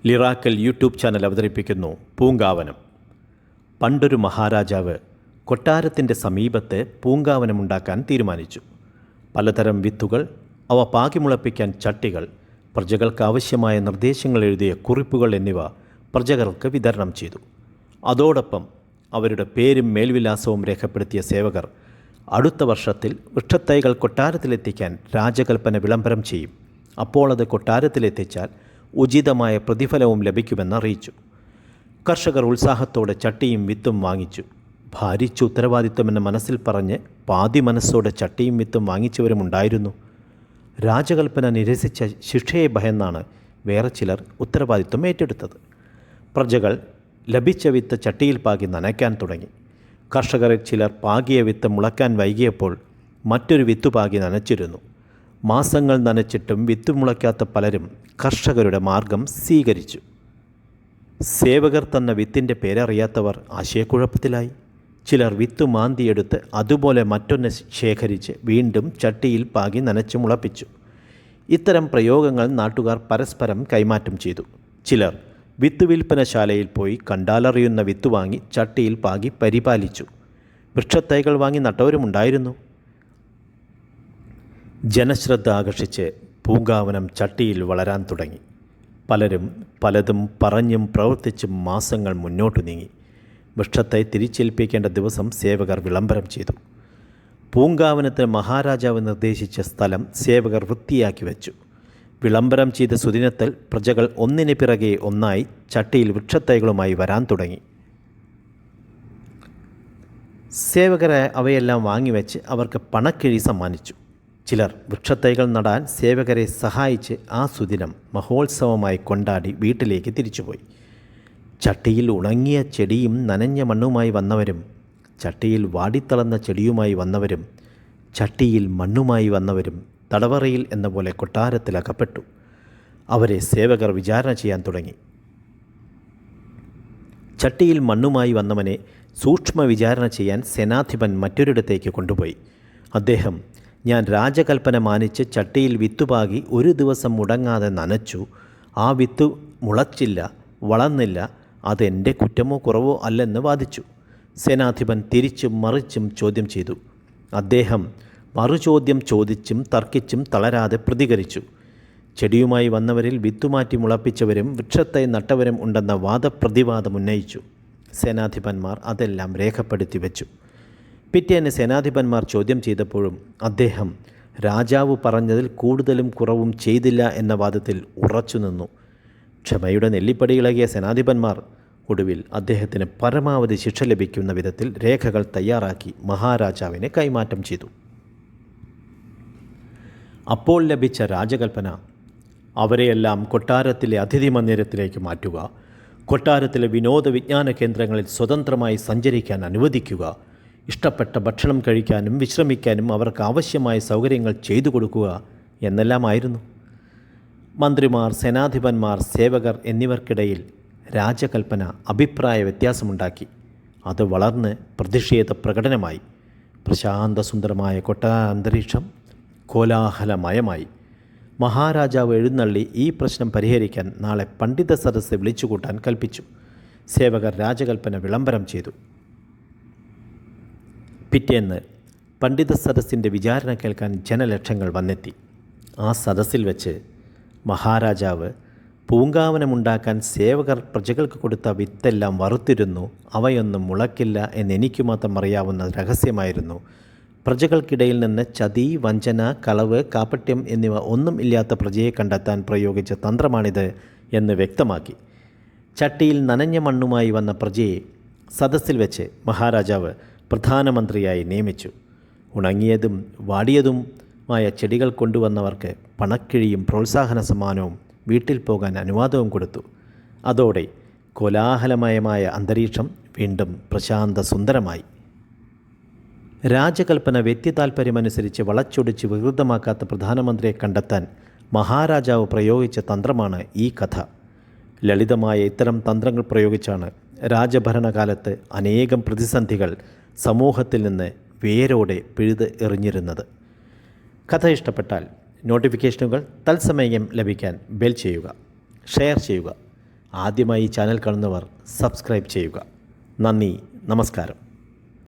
ലിറാക്കൽ YouTube channel അവതരിപ്പിക്കുന്നു പൂങ്കാവനം. പണ്ടൊരു മഹാരാജാവ് കൊട്ടാരത്തിൻ്റെ സമീപത്ത് പൂങ്കാവനമുണ്ടാക്കാൻ തീരുമാനിച്ചു. പലതരം വിത്തുകൾ, അവ പാകിമുളപ്പിക്കാൻ ചട്ടികൾ, പ്രജകൾക്ക് ആവശ്യമായ നിർദ്ദേശങ്ങൾ എഴുതിയ കുറിപ്പുകൾ എന്നിവ പ്രജകൾക്ക് വിതരണം ചെയ്തു. അതോടൊപ്പം അവരുടെ പേരും മേൽവിലാസവും രേഖപ്പെടുത്തിയ സേവകർ അടുത്ത വർഷത്തിൽ വൃക്ഷത്തൈകൾ കൊട്ടാരത്തിലെത്തിക്കാൻ രാജകൽപ്പന വിളംബരം ചെയ്യും. അപ്പോൾ അത് കൊട്ടാരത്തിലെത്തിച്ചാൽ ഉചിതമായ പ്രതിഫലവും ലഭിക്കുമെന്ന് അറിയിച്ചു. കർഷകർ ഉത്സാഹത്തോടെ ചട്ടിയും വിത്തും വാങ്ങിച്ചു. ഭാരിച്ച ഉത്തരവാദിത്വമെന്ന് മനസ്സിൽ പറഞ്ഞ് പാതി മനസ്സോടെ ചട്ടിയും വിത്തും വാങ്ങിച്ചവരുമുണ്ടായിരുന്നു. രാജകൽപ്പന നിരസിച്ച ശിക്ഷയെ ഭയന്നാണ് വേറെ ചിലർ ഉത്തരവാദിത്വം ഏറ്റെടുത്തത്. പ്രജകൾ ലഭിച്ച വിത്ത് ചട്ടിയിൽ പാകി നനയ്ക്കാൻ തുടങ്ങി. കർഷകരിൽ ചിലർ പാകിയ വിത്ത് മുളയ്ക്കാൻ വൈകിയപ്പോൾ മറ്റൊരു വിത്ത് പാകി നനച്ചിരുന്നു. മാസങ്ങൾ നനച്ചിട്ടും വിത്ത് മുളയ്ക്കാത്ത പലരും കർഷകരുടെ മാർഗം സ്വീകരിച്ചു. സേവകർ തന്ന വിത്തിൻ്റെ പേരറിയാത്തവർ ആശയക്കുഴപ്പത്തിലായി. ചിലർ വിത്ത് മാന്തിയെടുത്ത് അതുപോലെ മറ്റൊന്ന് ശേഖരിച്ച് വീണ്ടും ചട്ടിയിൽ പാകി നനച്ച് മുളപ്പിച്ചു. ഇത്തരം പ്രയോഗങ്ങൾ നാട്ടുകാർ പരസ്പരം കൈമാറ്റം ചെയ്തു. ചിലർ വിത്ത് വിൽപ്പനശാലയിൽ പോയി കണ്ടാലറിയുന്ന വിത്ത് വാങ്ങി ചട്ടിയിൽ പാകി പരിപാലിച്ചു. വൃക്ഷത്തൈകൾ വാങ്ങി നട്ടവരുമുണ്ടായിരുന്നു. ജനശ്രദ്ധ ആകർഷിച്ച് പൂങ്കാവനം ചട്ടിയിൽ വളരാൻ തുടങ്ങി. പലരും പലതും പറഞ്ഞും പ്രവർത്തിച്ചും മാസങ്ങൾ മുന്നോട്ടു നീങ്ങി. വൃക്ഷത്തെ തിരിച്ചേൽപ്പിക്കേണ്ട ദിവസം സേവകർ വിളംബരം ചെയ്തു. പൂങ്കാവനത്തിന് മഹാരാജാവ് നിർദ്ദേശിച്ച സ്ഥലം സേവകർ വൃത്തിയാക്കി വച്ചു. വിളംബരം ചെയ്ത സുദിനത്തിൽ പ്രജകൾ ഒന്നിന് പിറകെ ഒന്നായി ചട്ടിയിൽ വൃക്ഷത്തൈകളുമായി വരാൻ തുടങ്ങി. സേവകരെ അവയെല്ലാം വാങ്ങിവെച്ച് അവർക്ക് പണക്കിഴി സമ്മാനിച്ചു. ചിലർ വൃക്ഷത്തൈകൾ നടാൻ സേവകരെ സഹായിച്ച് ആ സുദിനം മഹോത്സവമായി കൊണ്ടാടി വീട്ടിലേക്ക് തിരിച്ചുപോയി. ചട്ടിയിൽ ഉണങ്ങിയ ചെടിയും നനഞ്ഞ മണ്ണുമായി വന്നവരും, ചട്ടിയിൽ വാടിത്തളർന്ന ചെടിയുമായി വന്നവരും, ചട്ടിയിൽ മണ്ണുമായി വന്നവരും തടവറയിൽ എന്ന പോലെ കൊട്ടാരത്തിൽ അകപ്പെട്ടു. അവരെ സേവകർ വിചാരണ ചെയ്യാൻ തുടങ്ങി. ചട്ടിയിൽ മണ്ണുമായി വന്നവനെ സൂക്ഷ്മ വിചാരണ ചെയ്യാൻ സേനാധിപൻ മറ്റൊരിടത്തേക്ക് കൊണ്ടുപോയി. അദ്ദേഹം, ഞാൻ രാജകൽപ്പന മാനിച്ച് ചട്ടിയിൽ വിത്തുപാകി ഒരു ദിവസം മുടങ്ങാതെ നനച്ചു. ആ വിത്ത് മുളച്ചില്ല, വളർന്നില്ല. അതെൻ്റെ കുറ്റമോ കുറവോ അല്ലെന്ന് വാദിച്ചു. സേനാധിപൻ തിരിച്ചും മറിച്ചും ചോദ്യം ചെയ്തു. അദ്ദേഹം മറുചോദ്യം ചോദിച്ചും തർക്കിച്ചും തളരാതെ പ്രതികരിച്ചു. ചെടിയുമായി വന്നവരിൽ വിത്തുമാറ്റി മുളപ്പിച്ചവരും വൃക്ഷത്തൈ നട്ടവരും ഉണ്ടെന്ന വാദപ്രതിവാദം ഉന്നയിച്ചു. സേനാധിപന്മാർ അതെല്ലാം രേഖപ്പെടുത്തി വെച്ചു. പിറ്റേന്ന് സേനാധിപന്മാർ ചോദ്യം ചെയ്തപ്പോഴും അദ്ദേഹം രാജാവ് പറഞ്ഞതിൽ കൂടുതലും കുറവും ചെയ്തില്ല എന്ന വാദത്തിൽ ഉറച്ചു നിന്നു. ക്ഷമയുടെ നെല്ലിപ്പടി ഇളകിയ സേനാധിപന്മാർ ഒടുവിൽ അദ്ദേഹത്തിന് പരമാവധി ശിക്ഷ ലഭിക്കുന്ന വിധത്തിൽ രേഖകൾ തയ്യാറാക്കി മഹാരാജാവിനെ കൈമാറ്റം ചെയ്തു. അപ്പോൾ ലഭിച്ച രാജകൽപ്പന അവരെയെല്ലാം കൊട്ടാരത്തിലെ അതിഥി മന്ദിരത്തിലേക്ക് മാറ്റുക, കൊട്ടാരത്തിലെ വിനോദ വിജ്ഞാന കേന്ദ്രങ്ങളിൽ സ്വതന്ത്രമായി സഞ്ചരിക്കാൻ അനുവദിക്കുക, ഇഷ്ടപ്പെട്ട ഭക്ഷണം കഴിക്കാനും വിശ്രമിക്കാനും അവർക്ക് ആവശ്യമായ സൗകര്യങ്ങൾ ചെയ്തു കൊടുക്കുക എന്നെല്ലാമായിരുന്നു. മന്ത്രിമാർ, സേനാധിപന്മാർ, സേവകർ എന്നിവർക്കിടയിൽ രാജകൽപ്പന അഭിപ്രായ വ്യത്യാസമുണ്ടാക്കി. അത് വളർന്ന് പ്രതിഷേധ പ്രകടനമായി. പ്രശാന്തസുന്ദരമായ കൊട്ടാര അന്തരീക്ഷം കോലാഹലമയമായി. മഹാരാജാവ് എഴുന്നള്ളി ഈ പ്രശ്നം പരിഹരിക്കാൻ നാളെ പണ്ഡിത സദസ്സ് വിളിച്ചുകൂട്ടാൻ കൽപ്പിച്ചു. സേവകർ രാജകൽപ്പന വിളംബരം ചെയ്തു. പിറ്റേന്ന് പണ്ഡിത സദസ്സിൻ്റെ വിചാരണ കേൾക്കാൻ ജനലക്ഷങ്ങൾ വന്നെത്തി. ആ സദസ്സിൽ വെച്ച് മഹാരാജാവ് പൂങ്കാവനമുണ്ടാക്കാൻ സേവകർ പ്രജകൾക്ക് കൊടുത്ത വിത്തെല്ലാം വറുത്തിരുന്നു, അവയൊന്നും മുളയ്ക്കില്ല എന്നെനിക്ക് മാത്രം അറിയാവുന്ന രഹസ്യമായിരുന്നു. പ്രജകൾക്കിടയിൽ നിന്ന് ചതി, വഞ്ചന, കളവ്, കാപട്യം എന്നിവ ഒന്നും ഇല്ലാത്ത പ്രജയെ കണ്ടെത്താൻ പ്രയോഗിച്ച തന്ത്രമാണിത് എന്ന് വ്യക്തമാക്കി. ചട്ടിയിൽ നനഞ്ഞ മണ്ണുമായി വന്ന പ്രജയെ സദസ്സിൽ വെച്ച് മഹാരാജാവ് പ്രധാനമന്ത്രിയായി നിയമിച്ചു. ഉണങ്ങിയതും വാടിയതുമായ ചെടികൾ കൊണ്ടുവന്നവർക്ക് പണക്കിഴിയും പ്രോത്സാഹന സമ്മാനവും വീട്ടിൽ പോകാൻ അനുവാദവും കൊടുത്തു. അതോടെ കോലാഹലമയമായ അന്തരീക്ഷം വീണ്ടും പ്രശാന്ത സുന്ദരമായി. രാജകൽപ്പന വ്യക്തിതാൽപര്യമനുസരിച്ച് വളച്ചൊടിച്ച് വികൃതമാക്കാത്ത പ്രധാനമന്ത്രിയെ കണ്ടെത്താൻ മഹാരാജാവ് പ്രയോഗിച്ച തന്ത്രമാണ് ഈ കഥ. ലളിതമായ ഇത്തരം തന്ത്രങ്ങൾ പ്രയോഗിച്ചാണ് രാജഭരണകാലത്ത് അനേകം പ്രതിസന്ധികൾ സമൂഹത്തിൽ നിന്ന് വേരോടെ പിഴുത് എറിഞ്ഞിരുന്നത്. കഥ ഇഷ്ടപ്പെട്ടാൽ നോട്ടിഫിക്കേഷനുകൾ തത്സമയം ലഭിക്കാൻ ബെൽ ചെയ്യുക, ഷെയർ ചെയ്യുക, ആദ്യമായി ഈ ചാനൽ കാണുന്നവർ സബ്സ്ക്രൈബ് ചെയ്യുക. നന്ദി, നമസ്കാരം.